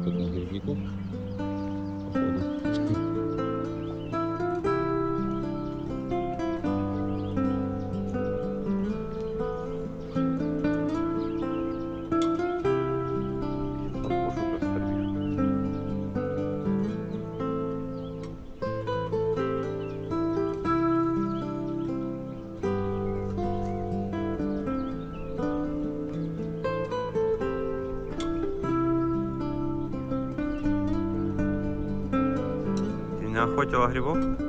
тут на грибнику. Походу. Ты не охотила грибов?